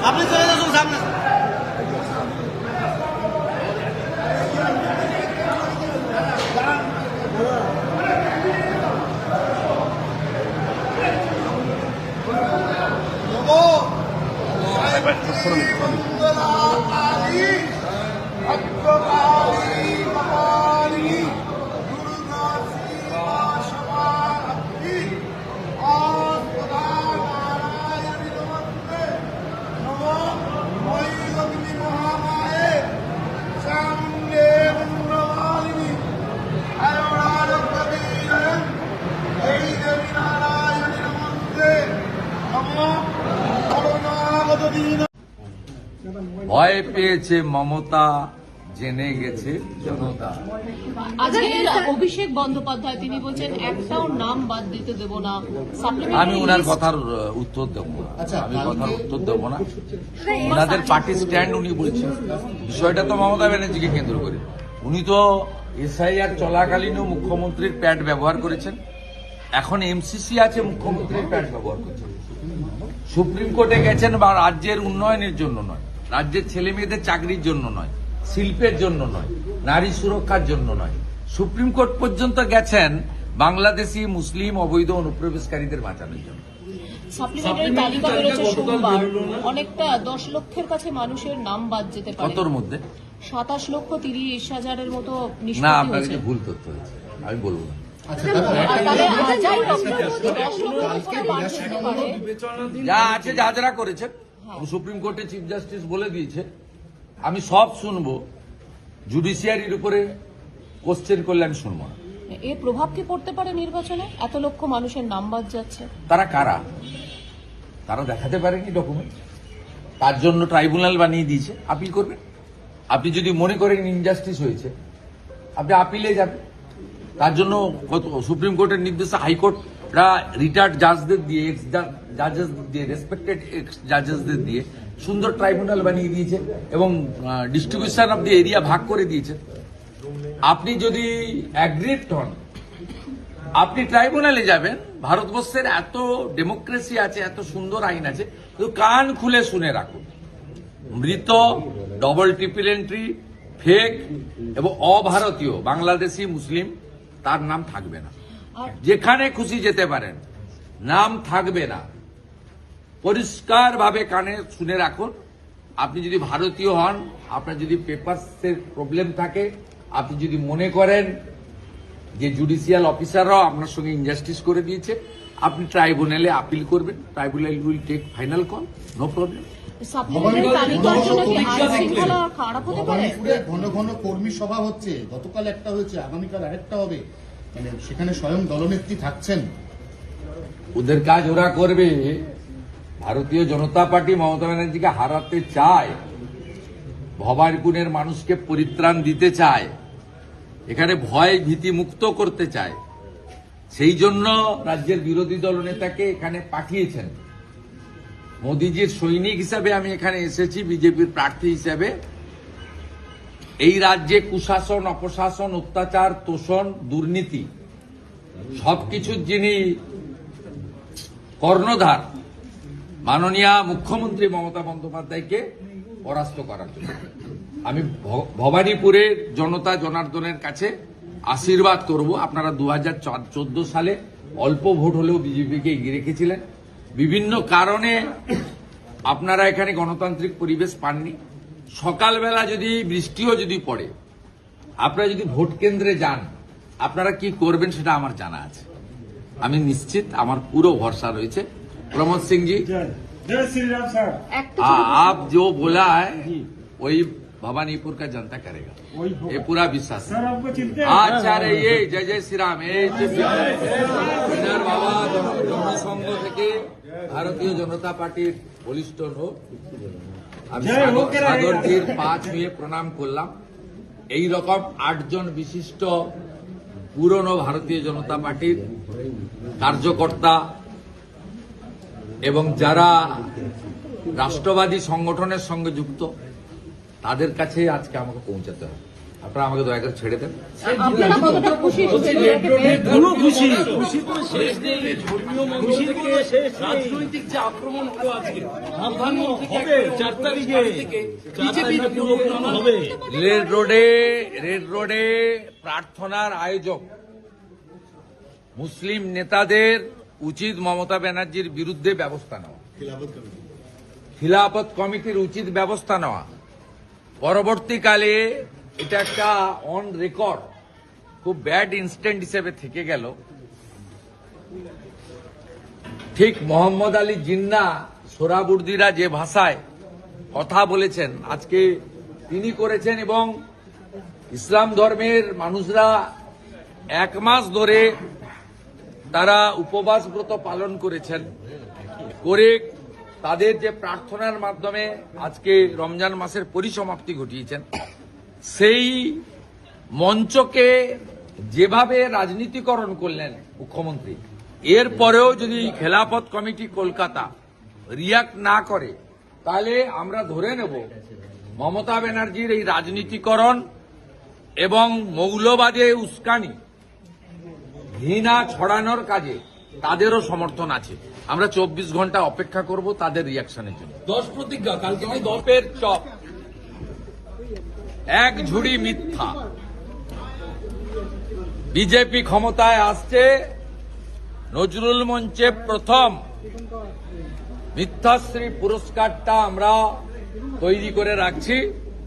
আপনি চলে যাচ্ছেন সামনে। ভয় পেয়েছে মমতা, জেনে গেছে জনতা। আজকের অভিষেক বন্দ্যোপাধ্যায় তিনি বলছেন একটাও নাম বাদ দিতে দেব না। আমি ওনার কথার উত্তর দেব না, আমি কথার উত্তর দেব না। ওনাদের পার্টি স্ট্যান্ড উনি বলছেন, বিষয়টা তো মমতা ব্যানার্জিকে কেন্দ্র করে। উনি তো এসআইআর চলাকালীনও মুখ্যমন্ত্রীর প্যাড ব্যবহার করেছেন, এখন এমসিসি আছে মুখ্যমন্ত্রীর প্যাড ব্যবহার করছেন। সুপ্রিম কোর্টে গেছেন বা রাজ্যের উন্নয়নের জন্য নয়, রাজ্যের ছেলে মেয়েদের চাকরির জন্য নয়, শিল্পের জন্য নয়, নারী সুরক্ষার জন্য নয়, সুপ্রিম কোর্ট পর্যন্ত গেছেন বাংলাদেশি মুসলিম অবৈধ অনুপ্রবেশকারীদের বাঁচানোর জন্য। সাপ্লিমেন্টারি তালিকা বেরোচ্ছে সোমবার, অনেকটা 10 লক্ষের কাছে মানুষের নাম বাদ যেতে পারে। কতর মধ্যে? 27,30,000-এর মতো না, নিষ্পত্তি আপনার হয়েছে। ভুল তথ্য হয়েছে, আমি বলবো না। যা আছে যা যারা করেছেন, সুপ্রিম কোর্টে চিফ জাস্টিস বলে দিয়েছে, আমি সব শুনবো। জুডিশিয়ারির উপরে কোশ্চেন করলে আমি শুনবো না। এর প্রভাব কি পড়তে পারে নির্বাচনে? এত লক্ষ মানুষের নাম বাদ যাচ্ছে। তারা কারা? তারা দেখাতে পারেনি ডকুমেন্ট, তার জন্য ট্রাইব্যুনাল বানিয়ে দিয়েছে, আপিল করবেন। আপনি যদি মনে করেন ইনজাস্টিস হয়েছে, আপনি আপিলে যাবেন। তার জন্য সুপ্রিম কোর্টের নির্দেশে হাইকোর্টরা রিটায়ার্ড জাজদের দিয়ে, এক্স জাজেসদের দিয়ে, রেসপেক্টেড এক্স জাজেসদের দিয়ে সুন্দর ট্রাইব্যুনাল বানিয়ে দিয়েছে এবং ডিস্ট্রিবিউশন অফ দি এরিয়া ভাগ করে দিয়েছে। আপনি যদি অ্যাগ্রিভড হন, আপনি ট্রাইব্যুনালে যাবেন। ভারতবর্ষের এত ডেমোক্রেসি আছে, এত সুন্দর আইন আছে, তো কান খুলে শুনে রাখুন। মৃত, ডবল ট্রিপল এন্ট্রি, ফেক এবং অভারতীয় বাংলাদেশি মুসলিম তার নাম থাকবে না। যেখানে খুশি যেতে পারেন, নাম থাকবে না। পরিষ্কার ভাবে কানে শুনে রাখুন। আপনি যদি ভারতীয় হন, আপনার যদি পেপারসের প্রবলেম থাকে, আপনি যদি মনে করেন যে জুডিশিয়াল অফিসাররাও আপনার সঙ্গে ইনজাস্টিস করে দিয়েছে, আপনি ট্রাইব্যুনালে আপিল করবেন। Tribunal will take final call, no problem. ঘন ঘন কর্মী সভা হচ্ছে, গতকাল একটা হয়েছে, আগামীকাল আরেকটা হবে, মানে সেখানে স্বয়ং দলনেত্রী থাকছেন। ওদের কাজ ওরা করবে। ভারতীয় জনতা পার্টি মমতা ব্যানার্জিকে হারাতে চায়, ভবানীপুরের মানুষকে পরিত্রাণ দিতে চায়, এখানে ভয় ভীতি মুক্ত করতে চায়। সেই জন্য রাজ্যের বিরোধী দল নেতাকে এখানে পাঠিয়েছেন। মোদিজির সৈনিক হিসাবে আমি এখানে এসেছি, বিজেপির প্রার্থী হিসাবে। এই রাজ্যে কুশাসন, অপশাসন, অত্যাচার, তোষণ, দুর্নীতি সবকিছুর যিনি কর্ণধার, মাননীয় মুখ্যমন্ত্রী মমতা বন্দ্যোপাধ্যায়কে পরাস্ত করার জন্য আমি ভবানীপুরের জনতা জনার্দনের কাছে আশীর্বাদ করব। আপনারা 2014 সালে অল্প ভোট হলেও বিজেপিকে এগিয়ে রেখেছিলেন। বিভিন্ন কারণে আপনারা এখানে গণতান্ত্রিক পরিবেশ পাননি। সকালবেলা যদি বৃষ্টিও যদি পড়ে, আপনারা যদি ভোট কেন্দ্রে যান, আপনারা কি করবেন সেটা আমার জানা আছে। আমি নিশ্চিত, আমার পুরো ভরসা রয়েছে। प्रमोद सिंह जी, जय श्री राम सर। आप जो बोला है वही भवानीपुर का जनता करेगा, ये पूरा विश्वास है। सर आपको चिंता है? अच्छा रहिए, जय जय श्री राम। বাবা জনসংঘ থেকে ভারতীয় জনতা পার্টির বলিষ্ঠ লোক, আমি সাগরজির 5 নিয়ে প্রণাম করলাম। এই রকম 8 জন বিশিষ্ট পুরনো ভারতীয় জনতা পার্টির কার্যকর্তা এবং যারা রাষ্ট্রবাদী সংগঠনের সঙ্গে যুক্ত, তাদের কাছে আজকে আমাকে পৌঁছাতে হবে। আপনারা আমাকে দয়া করে ছেড়ে দেন। আপনারা কতটা খুশি পুরো খুশি খুশি তো শেষ নেই খুশি থেকে রাজনৈতিক যে আক্রমণ হলো আজকে প্রধানমন্ত্রী হবে 4 তারিখে বিজেপি হবে রেড রোডে প্রার্থনার আয়োজক মুসলিম নেতাদের উচিত মমতা ব্যানার্জির বিরুদ্ধে ব্যবস্থা নেওয়া, খিলাফত কমিটির উচিত ব্যবস্থা নেওয়া। পরবর্তীকালে এটা একটা অন রেকর্ড খুব ব্যাড ইনস্ট্যান্ট হিসেবে থেকে গেল। ঠিক মোহাম্মদ আলী জিন্নাহ সোহরাবুর্দিরা যে ভাষায় কথা বলেছেন আজকে তিনি করেছেন, এবং ইসলাম ধর্মের মানুষরা 1 মাস ধরে তারা উপবাস ব্রত পালন করেছেন, করে তাদের যে প্রার্থনার মাধ্যমে আজকে রমজান মাসের পরিসমাপ্তি ঘটিয়েছেন, সেই মঞ্চকে যেভাবে রাজনীতিকরণ করলেন মুখ্যমন্ত্রী, এরপরেও যদি খেলাফত কমিটি কলকাতা রিয়াক্ট না করে তাহলে আমরা ধরে নেব মমতা ব্যানার্জির এই রাজনীতিকরণ এবং মৌলবাদে উস্কানি ঘৃণা ছড়ানোর কাজে তাদেরও সমর্থন আছে। আমরা 24 ঘন্টা অপেক্ষা করব তাদের রিয়াকশনের জন্য। 10 প্রতিজ্ঞা কালকে দপের চপ, এক ঝুড়ি মিথ্যা। বিজেপি ক্ষমতায় আসছে, নজরুল মঞ্চে প্রথম মিথ্যাশ্রী পুরস্কারটা আমরা তৈরি করে রাখছি।